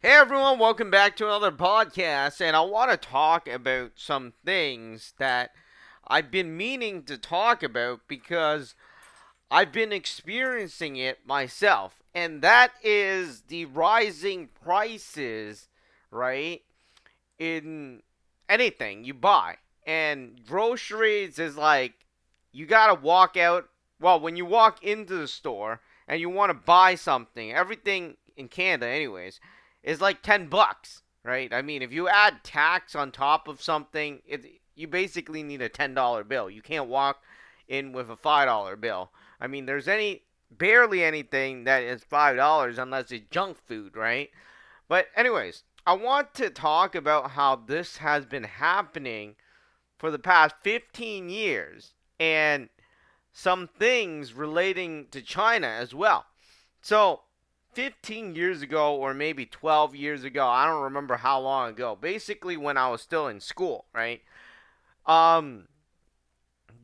Hey everyone, welcome back to another podcast. And I want to talk about some things that I've been meaning to talk about because I've been experiencing it myself. And that is the rising prices, right? In anything you buy. And groceries is like you gotta walk out. Well, when you walk into the store and you want to buy something, everything in Canada, anyways, is like $10, right? I mean, if you add tax on top of something, you basically need a $10 bill. You can't walk in with a $5 bill. I mean, there's barely anything that is $5 unless it's junk food, right? But anyways, I want to talk about how this has been happening for the past 15 years and some things relating to China as well. So, 15 years ago or maybe 12 years ago, I don't remember how long ago. Basically when I was still in school, right? Um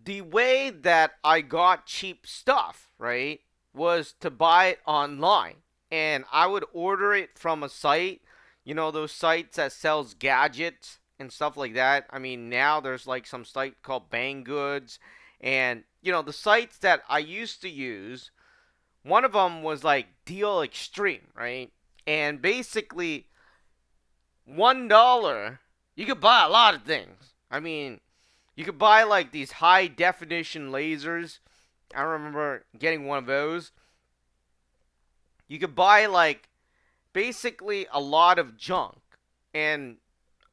the way that I got cheap stuff, right, was to buy it online. And I would order it from a site, those sites that sells gadgets and stuff like that. I mean, now there's like some site called Banggood, and the sites that I used to use, one of them was like Deal Extreme, right? And basically $1 you could buy a lot of things. I mean, you could buy like these high definition lasers. I remember getting one of those. You could buy like basically a lot of junk. And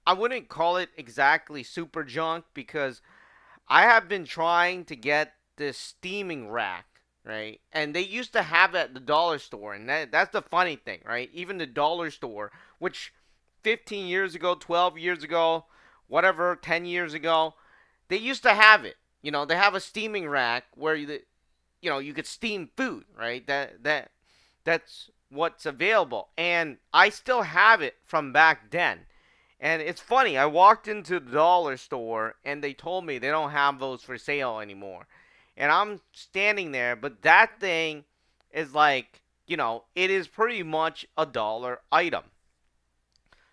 I wouldn't call it exactly super junk because I have been trying to get this steaming rack, right? And they used to have it at the dollar store. And that's the funny thing, right? Even the dollar store, which 15 years ago, 12 years ago, whatever, 10 years ago, they used to have it. They have a steaming rack where you could steam food, right? That's what's available, and I still have it from back then. And it's funny. I walked into the dollar store and they told me they don't have those for sale anymore. And I'm standing there, but that thing is like, it is pretty much a dollar item.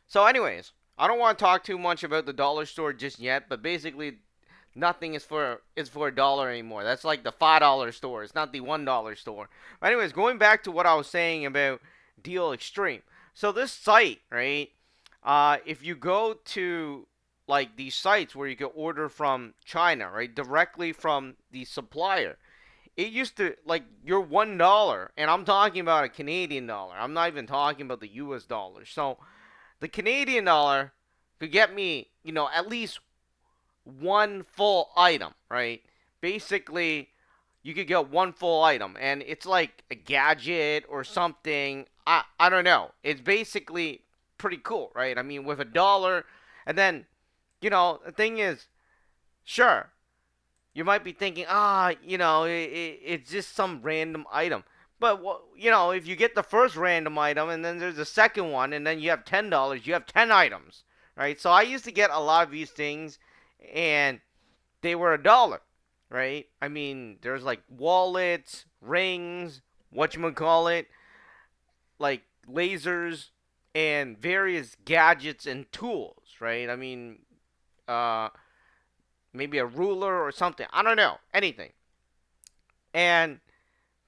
So, anyways, I don't want to talk too much about the dollar store just yet, but basically, nothing is for a dollar anymore. That's like the $5 store. It's not the $1 store. But anyways, going back to what I was saying about Deal Extreme. So this site, right? If you go to like these sites where you can order from China, right, directly from the supplier, it used to like your $1, and I'm talking about a Canadian dollar. I'm not even talking about the U.S. dollar. So the Canadian dollar could get me, at least one full item, right? Basically, you could get one full item, and it's like a gadget or something. I don't know. It's basically pretty cool, right? I mean, with $1, and then the thing is, sure, you might be thinking, it's just some random item. But if you get the first random item and then there's a second one and then you have $10, you have 10 items, right? So I used to get a lot of these things, and they were $1, right? I mean, there's like wallets, rings, whatchamacallit, like lasers, and various gadgets and tools, right? I mean, uh, maybe a ruler or something. I don't know, anything. And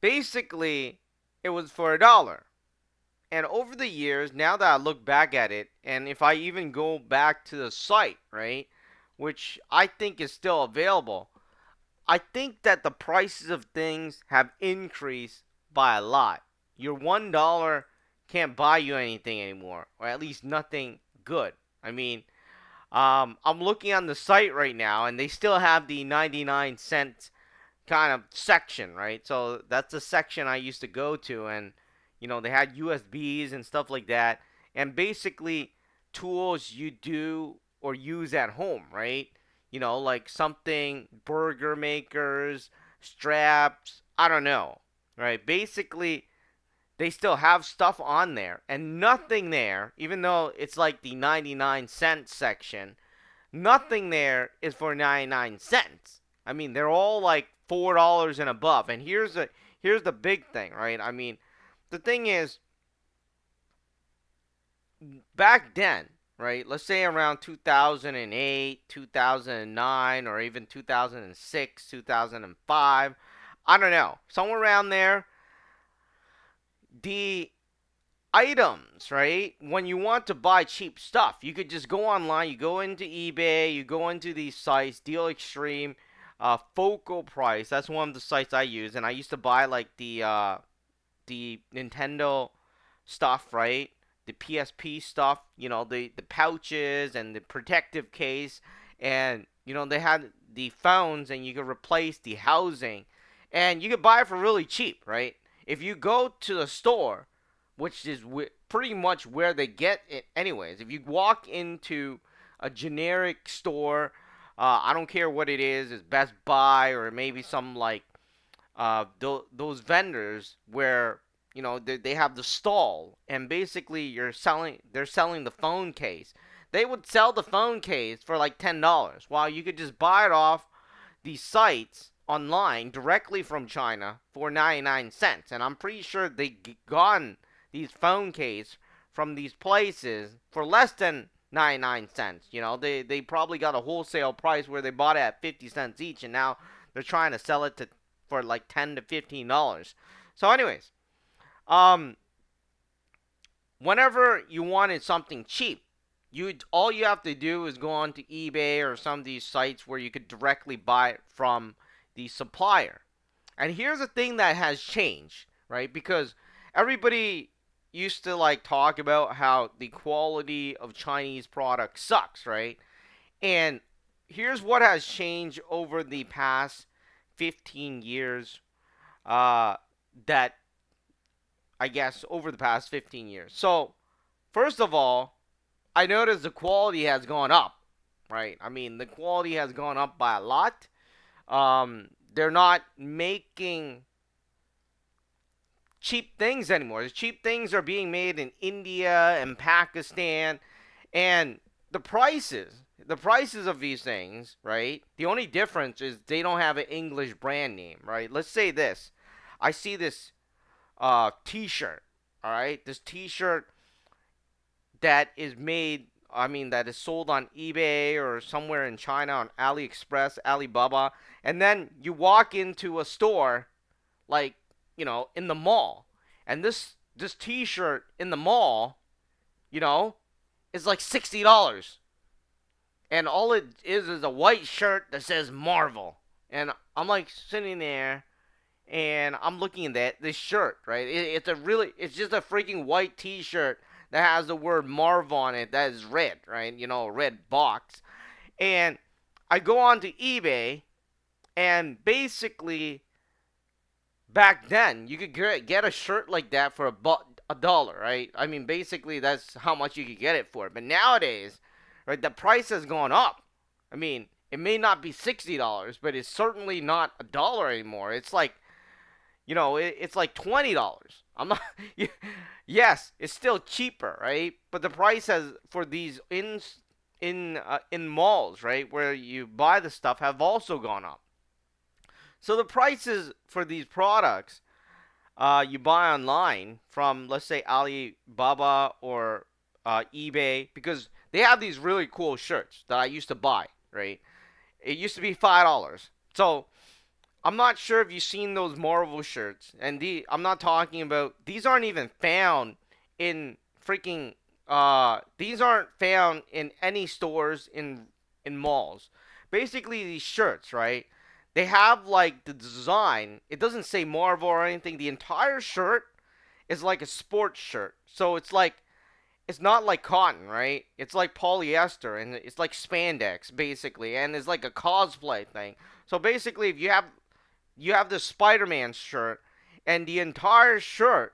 basically, it was for $1. And over the years, now that I look back at it, and if I even go back to the site, right, which I think is still available, I think that the prices of things have increased by a lot. Your $1 can't buy you anything anymore, or at least nothing good. I mean, I'm looking on the site right now, and they still have the 99 cents kind of section, right? So that's the section I used to go to, and they had USBs and stuff like that, and basically tools you do or use at home, right? Like something burger makers, straps, I don't know, right? Basically, they still have stuff on there, and nothing there, even though it's like the 99 cent section, nothing there is for 99 cents. I mean, they're all like $4 and above. And here's the big thing, right? I mean, the thing is, back then, right? Let's say around 2008, 2009, or even 2006, 2005. I don't know. Somewhere around there, the items, right? When you want to buy cheap stuff, you could just go online, you go into eBay, you go into these sites, Deal Extreme, Focal Price. That's one of the sites I use, and I used to buy like the Nintendo stuff, right? The PSP stuff, the pouches and the protective case, and they had the phones, and you could replace the housing, and you could buy it for really cheap, right? If you go to the store, which is pretty much where they get it, anyways. If you walk into a generic store, I don't care what it is, it's Best Buy or maybe some like those vendors where they have the stall, and basically they're selling the phone case. They would sell the phone case for like $10, while you could just buy it off these sites online directly from China for 99 cents. And I'm pretty sure they gotten these phone case from these places for less than 99 cents. They probably got a wholesale price where they bought it at 50 cents each, and now they're trying to sell it for like $10 to $15. So anyways, um whenever you wanted something cheap, all you have to do is go on to eBay or some of these sites where you could directly buy it from the supplier. And here's the thing that has changed, right? Because everybody used to like talk about how the quality of Chinese products sucks, right? And here's what has changed over the past 15 years. That I guess over the past 15 years. So, first of all, I noticed the quality has gone up, right? I mean, the quality has gone up by a lot. They're not making cheap things anymore. The cheap things are being made in India and Pakistan, and the prices of these things, right? The only difference is they don't have an English brand name, right? Let's say this. I see this t-shirt, all right? This t-shirt that is made, I mean, that is sold on eBay or somewhere in China on AliExpress, Alibaba, and then you walk into a store like, in the mall, and this t-shirt in the mall, you know, is like $60. And all it is a white shirt that says Marvel. And I'm like sitting there and I'm looking at this shirt, right? It's just a freaking white T-shirt that has the word Marvel on it that is red, right? A red box. And I go on to eBay, and basically back then you could get a shirt like that for a dollar, right? I mean, basically that's how much you could get it for. But nowadays, right, the price has gone up. I mean, it may not be $60, but it's certainly not a dollar anymore. It's like it's like $20. I'm not. Yes, it's still cheaper, right? But the price has for these in malls, right, where you buy the stuff, have also gone up. So the prices for these products you buy online from, let's say, Alibaba or eBay, because they have these really cool shirts that I used to buy, right? It used to be $5. So I'm not sure if you've seen those Marvel shirts, and I'm not talking about, these aren't even found in freaking these aren't found in any stores in malls. Basically, these shirts, right? They have like the design. It doesn't say Marvel or anything. The entire shirt is like a sports shirt. So it's not like cotton, right? It's like polyester, and it's like spandex basically, and it's like a cosplay thing. So basically, if you have the Spider-Man shirt, and the entire shirt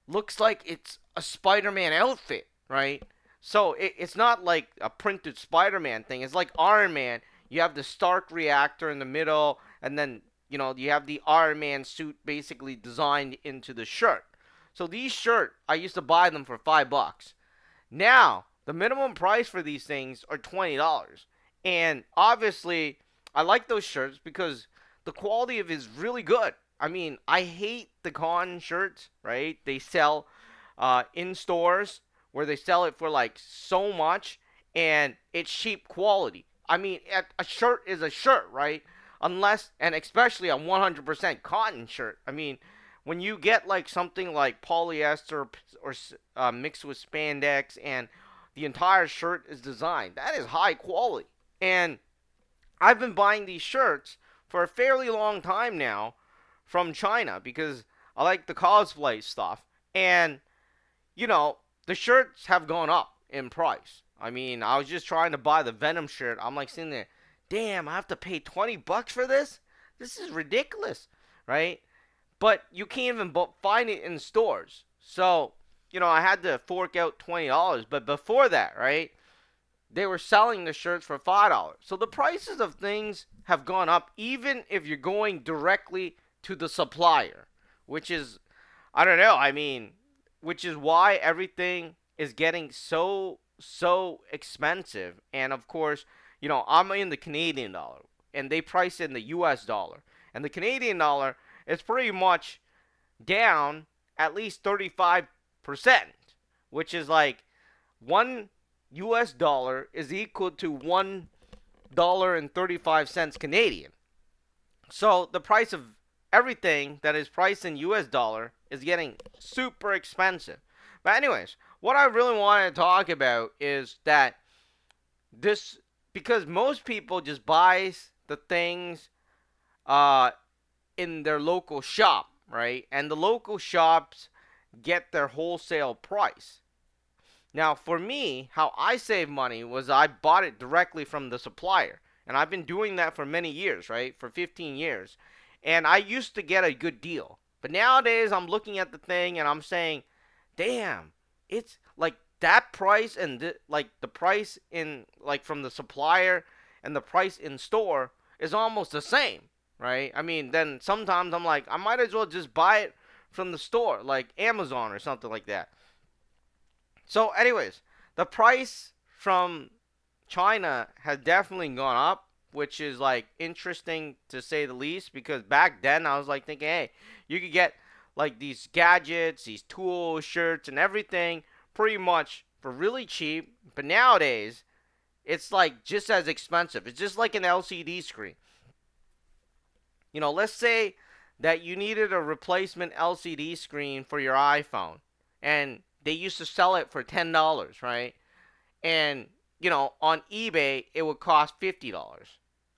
looks like it's a Spider-Man outfit, right? So it's not like a printed Spider-Man thing. It's like Iron Man. You have the Stark reactor in the middle, and then you have the Iron Man suit basically designed into the shirt. So these shirt, I used to buy them for $5. Now the minimum price for these things are $20, and obviously I like those shirts because the quality of it is really good. I mean, I hate the con shirts, right? They sell in stores where they sell it for like so much and it's cheap quality. I mean, a shirt is a shirt, right? Unless, and especially a 100% cotton shirt. I mean, when you get like something like polyester or mixed with spandex and the entire shirt is designed, that is high quality. And I've been buying these shirts for a fairly long time now from China because I like the cosplay stuff. And, you know, the shirts have gone up in price. I mean, I was just trying to buy the Venom shirt. I'm like sitting there, damn, I have to pay $20 for this? This is ridiculous, right? But you can't even find it in stores. So, I had to fork out $20. But before that, right, they were selling the shirts for $5. So the prices of things have gone up even if you're going directly to the supplier, which is, I don't know, I mean, which is why everything is getting so expensive. And of course, I'm in the Canadian dollar and they price in the US dollar. And the Canadian dollar is pretty much down at least 35%, which is like one US dollar is equal to $1.35 Canadian. So the price of everything that is priced in US dollar is getting super expensive. But anyways, what I really want to talk about is that this, because most people just buys the things uh in their local shop, right? And the local shops get their wholesale price. Now, for me, how I save money was I bought it directly from the supplier. And I've been doing that for many years, right? For 15 years. And I used to get a good deal. But nowadays, I'm looking at the thing and I'm saying, damn, it's like that price and like the price in, like from the supplier and the price in store is almost the same, right? I mean, then sometimes I'm like, I might as well just buy it from the store, like Amazon or something like that. So, anyways, the price from China has definitely gone up, which is like interesting to say the least. Because back then I was like thinking, hey, you could get like these gadgets, these tools, shirts, and everything pretty much for really cheap. But nowadays, it's like just as expensive. It's just like an LCD screen. Let's say that you needed a replacement LCD screen for your iPhone, and they used to sell it for $10, right? And on eBay it would cost $50.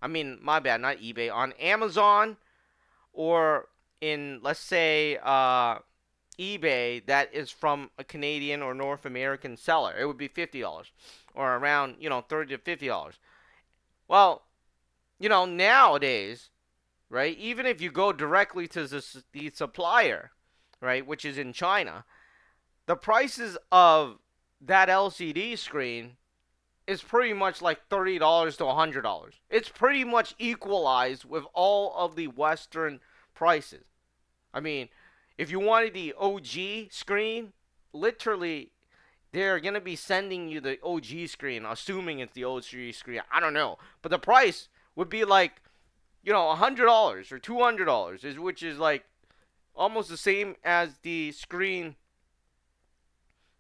I mean, my bad, not eBay. On Amazon or in, let's say, eBay, that is from a Canadian or North American seller, it would be $50 or around 30 to $50. Well, nowadays, right? Even if you go directly to the supplier, right, which is in China, the prices of that LCD screen is pretty much like $30 to $100. It's pretty much equalized with all of the Western prices. I mean, if you wanted the OG screen, literally, they're going to be sending you the OG screen, assuming it's the OG screen. I don't know. But the price would be like, $100 or $200, which is like almost the same as the screen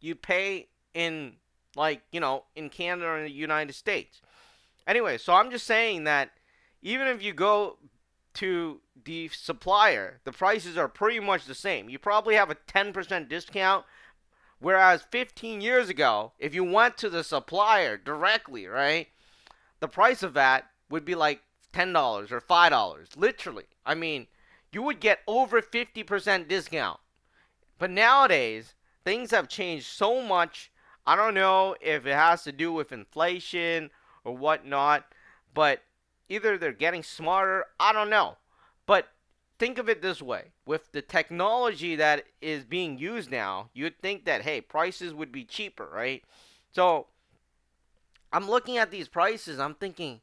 you pay in, like, in Canada or in the United States. Anyway, so I'm just saying that even if you go to the supplier, the prices are pretty much the same. You probably have a 10% discount, whereas 15 years ago, if you went to the supplier directly, right, the price of that would be like $10 or $5. Literally. I mean, you would get over 50% discount. But nowadays, things have changed so much. I don't know if it has to do with inflation or whatnot, but either they're getting smarter, I don't know. But think of it this way. With the technology that is being used now, you'd think that, hey, prices would be cheaper, right? So I'm looking at these prices, I'm thinking,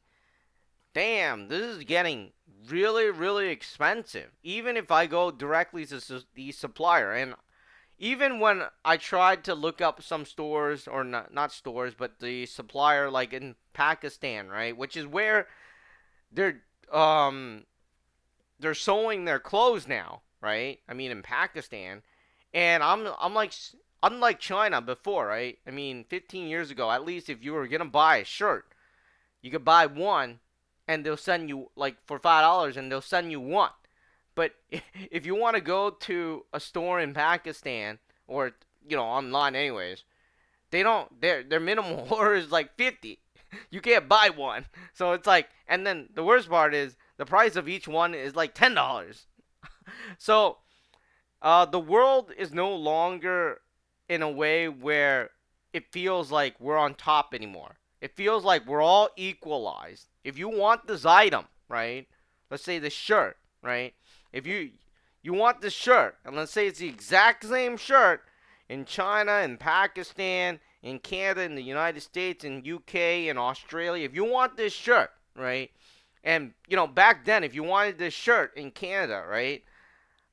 damn, this is getting really, really expensive. Even if I go directly to the supplier. And even when I tried to look up some stores, or not stores, but the supplier, like in Pakistan, right, which is where they're um they're sewing their clothes now, right? I mean, in Pakistan, and I'm like, unlike China before, right? I mean, 15 years ago, at least if you were gonna buy a shirt, you could buy one, and they'll send you like for $5, and they'll send you one. But if you want to go to a store in Pakistan or online anyways, they don't. Their minimum order is like 50. You can't buy one. So it's like, and then the worst part is the price of each one is like $10. So the world is no longer in a way where it feels like we're on top anymore. It feels like we're all equalized. If you want this item, right? Let's say the shirt, right? If you want this shirt, and let's say it's the exact same shirt in China, in Pakistan, in Canada, in the United States, in UK, in Australia. If you want this shirt, right? And back then, if you wanted this shirt in Canada, right?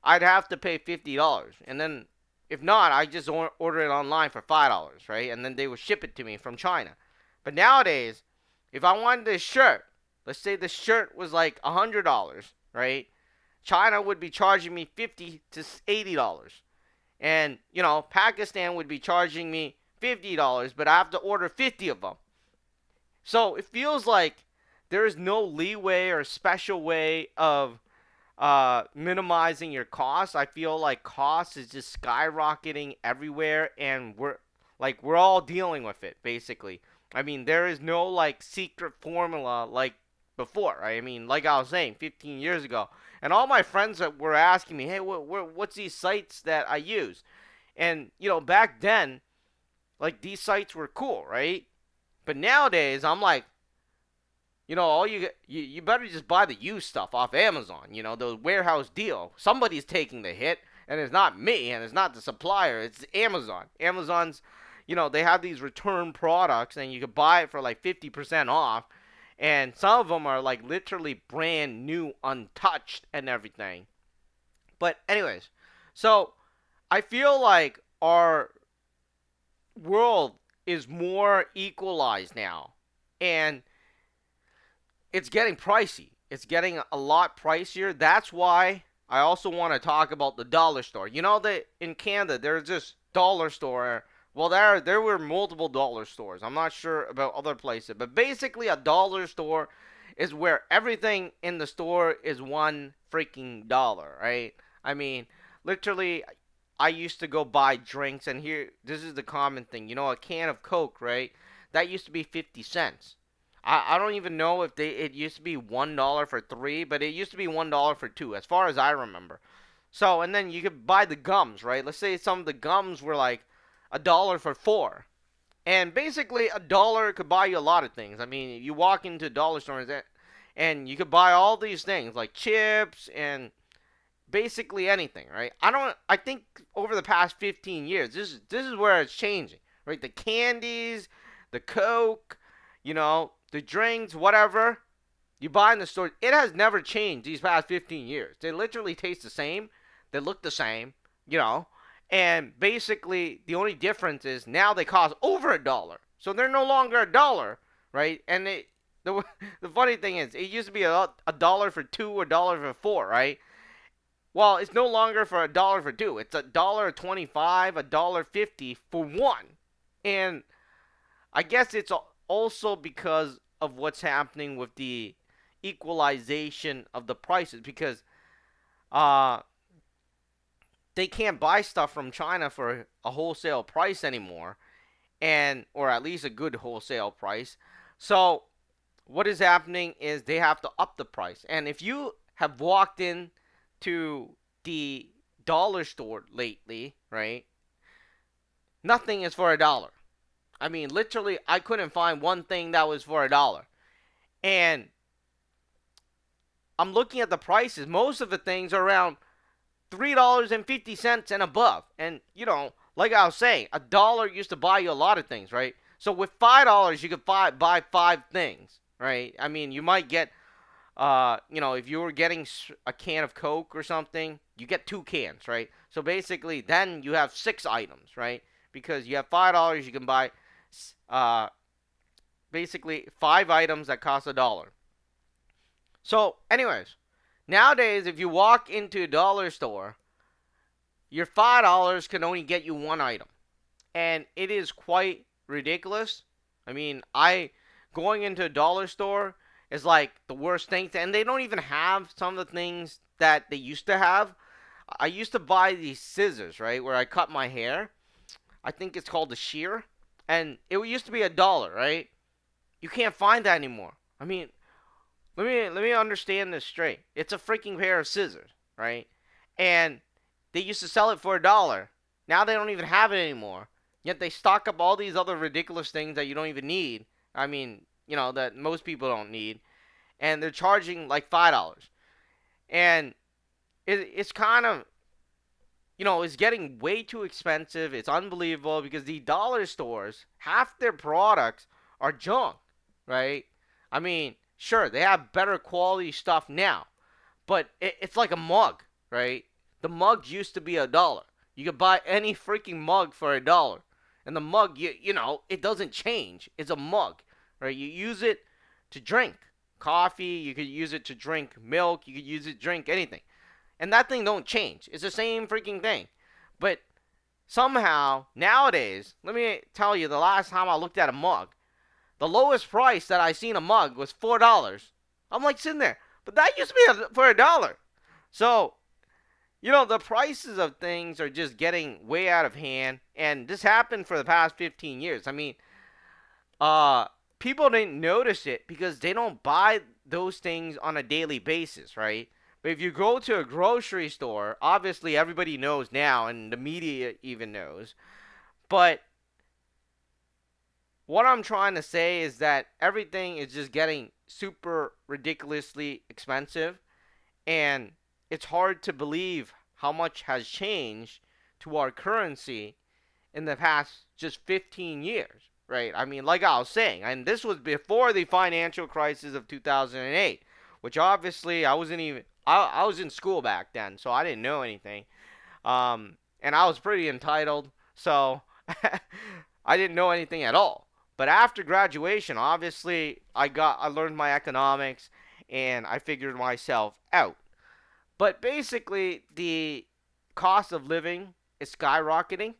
I'd have to pay $50. And then if not, I just order it online for $5, right? And then they would ship it to me from China. But nowadays, if I wanted this shirt, let's say the shirt was like $100, right? China would be charging me $50 to $80. And, Pakistan would be charging me $50, but I have to order 50 of them. So it feels like there is no leeway or special way of minimizing your costs. I feel like costs is just skyrocketing everywhere, and we're all dealing with it basically. I mean, there is no like secret formula like before. Right? I mean, like I was saying, 15 years ago, and all my friends that were asking me, "Hey, what's these sites that I use?" And back then, like these sites were cool, right? But nowadays, I'm like, all you better just buy the used stuff off Amazon. The warehouse deal. Somebody's taking the hit, and it's not me, and it's not the supplier. It's Amazon. Amazon's, they have these return products, and you can buy it for like 50% off, and some of them are like literally brand new, untouched, and everything. But anyways, so I feel like our world is more equalized now, and it's getting pricey. It's getting a lot pricier. That's why I also want to talk about the dollar store. You know that in Canada there's this dollar store. Well, there were multiple dollar stores. I'm not sure about other places, but basically a dollar store is where everything in the store is one freaking dollar, right? I mean, literally, I used to go buy drinks, and here this is the common thing. A can of Coke, right? That used to be 50 cents. I don't even know if it used to be $1 for three, but it used to be $1 for two, as far as I remember. So, and then you could buy the gums, right? Let's say some of the gums were like $1 for four. And basically, $1 could buy you a lot of things. I mean, you walk into dollar stores and you could buy all these things like chips and basically anything, right? I think over the past 15 years, this is where it's changing, right? The candies, the Coke, the drinks, whatever you buy in the store, it has never changed these past 15 years. They literally taste the same. They look the same, you know. And basically, the only difference is now they cost over $1. So they're no longer $1, right? And the the funny thing is, it used to be a dollar for two, $1 for four, right? Well, it's no longer for $1 for two. It's $1.25, $1.50 for one. And I guess it's also because of what's happening with the equalization of the prices, because uh they can't buy stuff from China for a wholesale price anymore, and or at least a good wholesale price. So what is happening is they have to up the price. And if you have walked in to the dollar store lately, right? Nothing is for $1. I mean, literally, I couldn't find one thing that was for $1. And I'm looking at the prices. Most of the things are around $3.50 and above. And, like I was saying, $1 used to buy you a lot of things, right? So with $5, you could buy five things, right? I mean, you might get, if you were getting a can of Coke or something, you get two cans, right? So basically, then you have six items, right? Because you have $5, you can buy basically five items that cost $1. So, anyways, nowadays, if you walk into a dollar store, your $5 can only get you one item. and it is quite ridiculous. I mean, I going into a dollar store is like the worst thing, and they don't even have some of the things that they used to have. I used to buy these scissors, right, where I cut my hair. I think it's called a shear, and it used to be $1, right? You can't find that anymore. I mean, let me understand this straight. It's a freaking pair of scissors, right? And they used to sell it for $1. Now they don't even have it anymore. Yet they stock up all these other ridiculous things that you don't even need. I mean, that most people don't need, and they're charging like $5. And it's kind of, it's getting way too expensive. It's unbelievable because the dollar stores, half their products are junk, right? I mean, sure, they have better quality stuff now, but it's like a mug, right? The mug used to be $1. You could buy any freaking mug for $1. And the mug, it doesn't change. It's a mug, right? You use it to drink coffee. You could use it to drink milk. You could use it to drink anything. And that thing don't change. It's the same freaking thing. But somehow, nowadays, let me tell you, the last time I looked at a mug, the lowest price that I seen a mug was $4. I'm like sitting there, but that used to be for $1. So, the prices of things are just getting way out of hand, and this happened for the past 15 years. I mean, people didn't notice it because they don't buy those things on a daily basis, right? But if you go to a grocery store, obviously everybody knows now, and the media even knows. But what I'm trying to say is that everything is just getting super ridiculously expensive, and it's hard to believe how much has changed to our currency in the past just 15 years, right? I mean, like I was saying, and this was before the financial crisis of 2008, which obviously I was in school back then, so I didn't know anything. And I was pretty entitled, so I didn't know anything at all. But after graduation, obviously, I learned my economics, and I figured myself out. But basically, the cost of living is skyrocketing,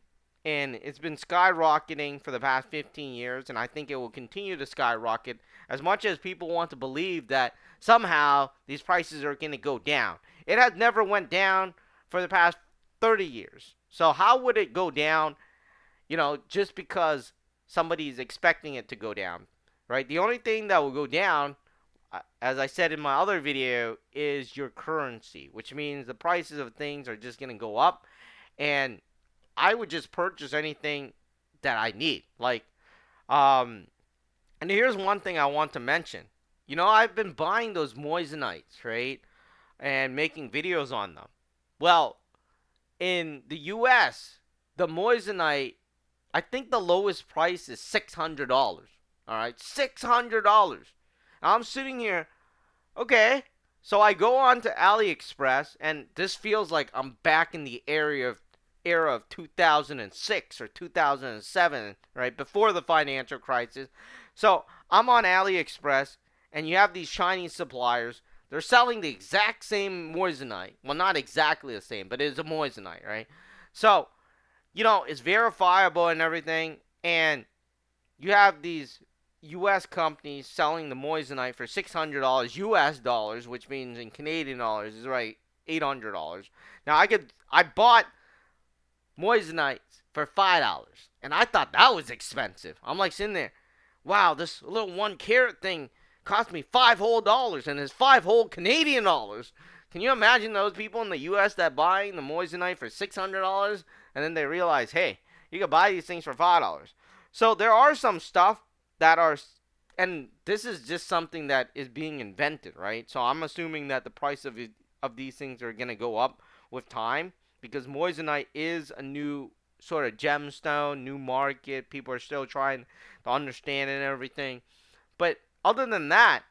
and it's been skyrocketing for the past 15 years, and I think it will continue to skyrocket as much as people want to believe that somehow these prices are going to go down. It has never went down for the past 30 years. So how would it go down, just because somebody's expecting it to go down, right? The only thing that will go down, as I said in my other video, is your currency, which means the prices of things are just going to go up, and I would just purchase anything that I need. Like, and here's one thing I want to mention. I've been buying those moissanite, right? And making videos on them. Well, in the US, the moissanite, I think the lowest price is $600. All right, $600. I'm sitting here, okay. So I go on to AliExpress, and this feels like I'm back in the era of 2006 or 2007, right before the financial crisis. So I'm on AliExpress, and you have these Chinese suppliers. They're selling the exact same moissanite. Well, not exactly the same, but it's a moissanite, right? So, it's verifiable and everything. And you have these U.S. companies selling the moissanite for $600 U.S. dollars, which means in Canadian dollars is right $800. Now I bought moissanite for $5, and I thought that was expensive. I'm like sitting there, wow, this little 1 carat thing cost me $5 and it's $5 Canadian. Can you imagine those people in the U.S. that buying the moissanite for $600, and then they realize, hey, you can buy these things for $5. So there are some stuff that are, and this is just something that is being invented, right? So I'm assuming that the price of these things are gonna go up with time, because moissanite is a new sort of gemstone, new market. People are still trying to understand it and everything. But other than that,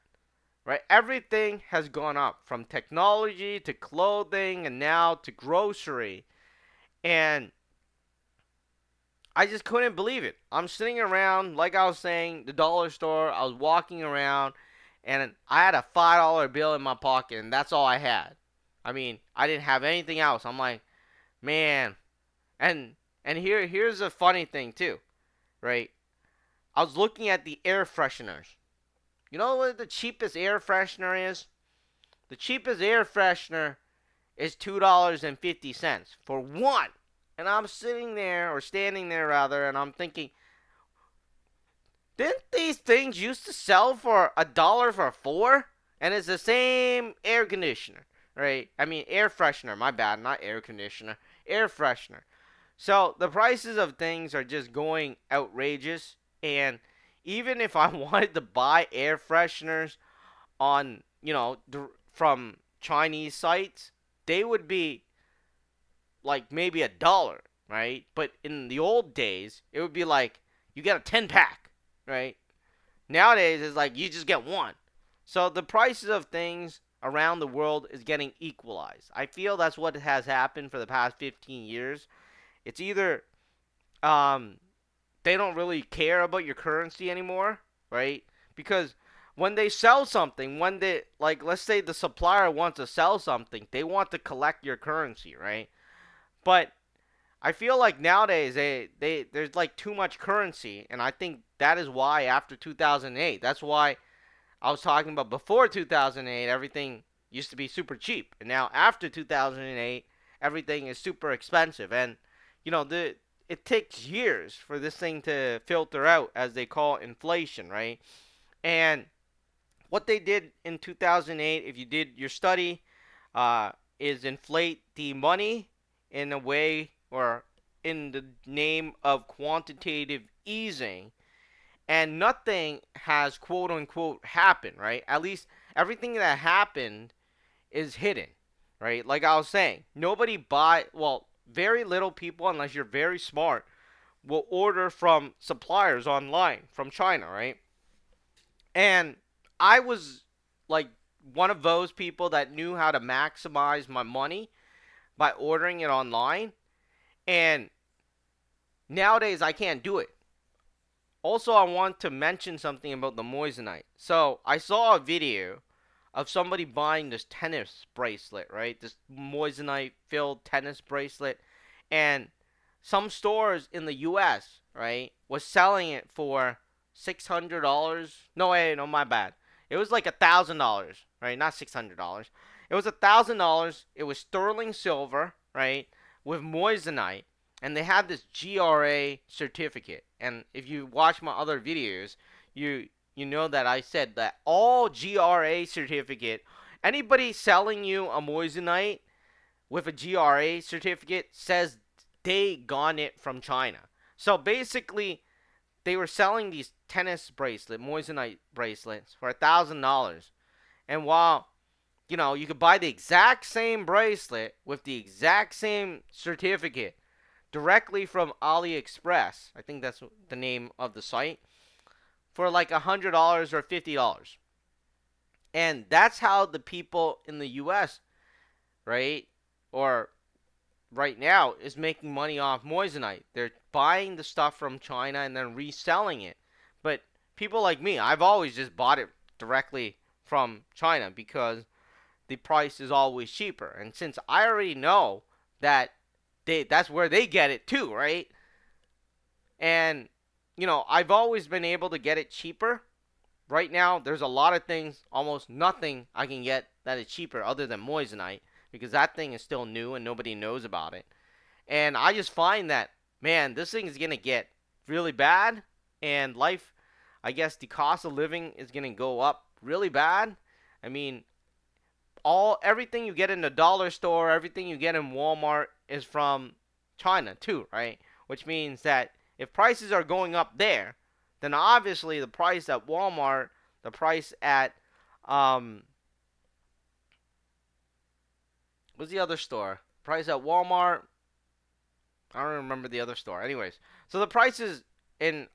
right, everything has gone up from technology to clothing and now to grocery. And I just couldn't believe it. I'm sitting around, like I was saying, the dollar store. I was walking around, and I had a $5 bill in my pocket, and that's all I had. I mean, I didn't have anything else. I'm like, man. And And here's a funny thing too, right? I was looking at the air fresheners. You know what the cheapest air freshener is? The cheapest air freshener is $2.50 for one. And I'm sitting there, or standing there rather, and I'm thinking, didn't these things used to sell for $1 for four? And it's the same air conditioner, right? I mean, air freshener, my bad, not air conditioner, air freshener. So the prices of things are just going outrageous. And even if I wanted to buy air fresheners on, from Chinese sites, they would be like maybe $1, right? But in the old days, it would be like you get a 10 pack, right? Nowadays, it's like you just get one. So the prices of things around the world is getting equalized. I feel that's what has happened for the past 15 years. It's either um, they don't really care about your currency anymore, right? Because when they sell something, when they, like, let's say the supplier wants to sell something, they want to collect your currency, right? But I feel like nowadays there's like too much currency, and I think that is why after 2008, that's why I was talking about before 2008, everything used to be super cheap, and now after 2008, everything is super expensive, and the it takes years for this thing to filter out, as they call inflation, right? And what they did in 2008, if you did your study, uh, is inflate the money in a way, or in the name of quantitative easing, and nothing has quote unquote happened, right? At least everything that happened is hidden, right? Like I was saying, very little people, unless you're very smart, will order from suppliers online from China, right? And I was like one of those people that knew how to maximize my money by ordering it online. And nowadays I can't do it. Also, I want to mention something about the Moissanite. So, I saw a video of somebody buying this tennis bracelet, right? This Moissanite filled tennis bracelet. And some stores in the US, right, was selling it for $600. No, wait, no, my bad. It was like $1,000, right? Not $600. It was $1,000. It was sterling silver, right, with Moissanite, and they had this GRA certificate. And if you watch my other videos, you know that I said that all GRA certificate, anybody selling you a Moissanite with a GRA certificate says they got it from China. So basically, they were selling these tennis Moissanite bracelets for $1,000. And while you could buy the exact same bracelet with the exact same certificate directly from AliExpress, I think that's the name of the site, for like $100 or $50. And that's how the people in the US, right, or right now, is making money off Moissanite. They're buying the stuff from China and then reselling it. But people like me, I've always just bought it directly from China because the price is always cheaper. And since I already know that that's where they get it too, right? And I've always been able to get it cheaper. Right now, there's a lot of things, almost nothing I can get that is cheaper other than Moissanite, because that thing is still new and nobody knows about it. And I just find that, man, this thing is going to get really bad, and life, I guess the cost of living is going to go up really bad. I mean, everything you get in the dollar store, everything you get in Walmart is from China too, right? Which means that if prices are going up there, then obviously the price at Walmart, the price at what's the other store? Price at Walmart. I don't remember the other store. Anyways, so the prices in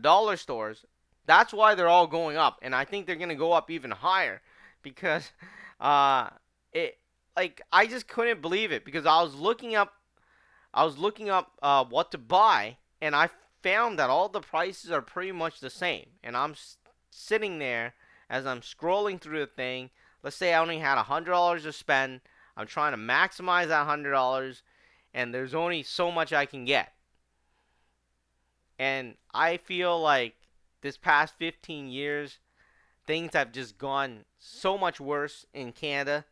dollar stores, that's why they're all going up, and I think they're gonna go up even higher because uh it like I just couldn't believe it because I was looking up what to buy, and I found that all the prices are pretty much the same. And I'm sitting there as I'm scrolling through the thing. Let's say I only had $100 to spend. I'm trying to maximize that $100, and there's only so much I can get. And I feel like this past 15 years, things have just gone so much worse in Canada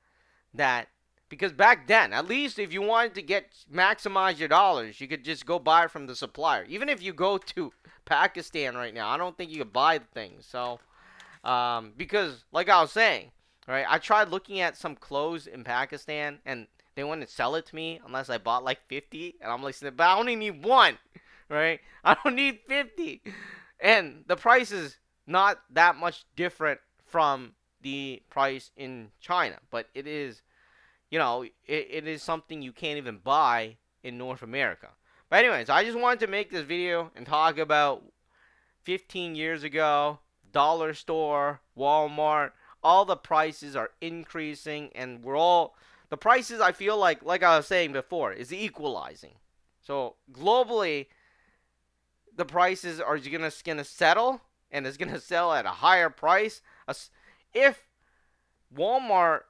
that because back then, at least if you wanted to get maximize your dollars, you could just go buy from the supplier. Even if you go to Pakistan right now, I don't think you could buy the things. So, because like I was saying, right, I tried looking at some clothes in Pakistan and they wouldn't sell it to me unless I bought like 50, and I'm like, but I only need one, right? I don't need 50, and the price is not that much different from the price in China, but it is, it is something you can't even buy in North America. But anyways, I just wanted to make this video and talk about 15 years ago, dollar store, Walmart, all the prices are increasing, and the prices, I feel like I was saying before, is equalizing. So globally, the prices are gonna settle, and it's gonna sell at a higher price. If Walmart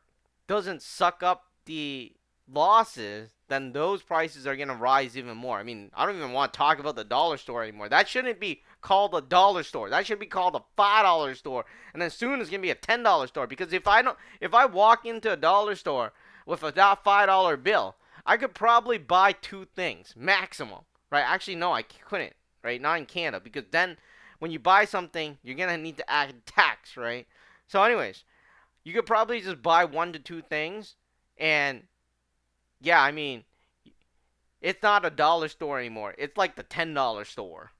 doesn't suck up the losses, then those prices are going to rise even more. I mean, I don't even want to talk about the dollar store anymore. That shouldn't be called a dollar store. That should be called a $5 store. And then soon it's going to be a $10 store, because if I walk into a dollar store with a $5 bill, I could probably buy two things maximum. Right? Actually no, I couldn't. Right? Not in Canada, because then when you buy something, you're going to need to add tax, right? So anyways, you could probably just buy one to two things, and yeah, I mean, it's not a dollar store anymore. It's like the $10 store.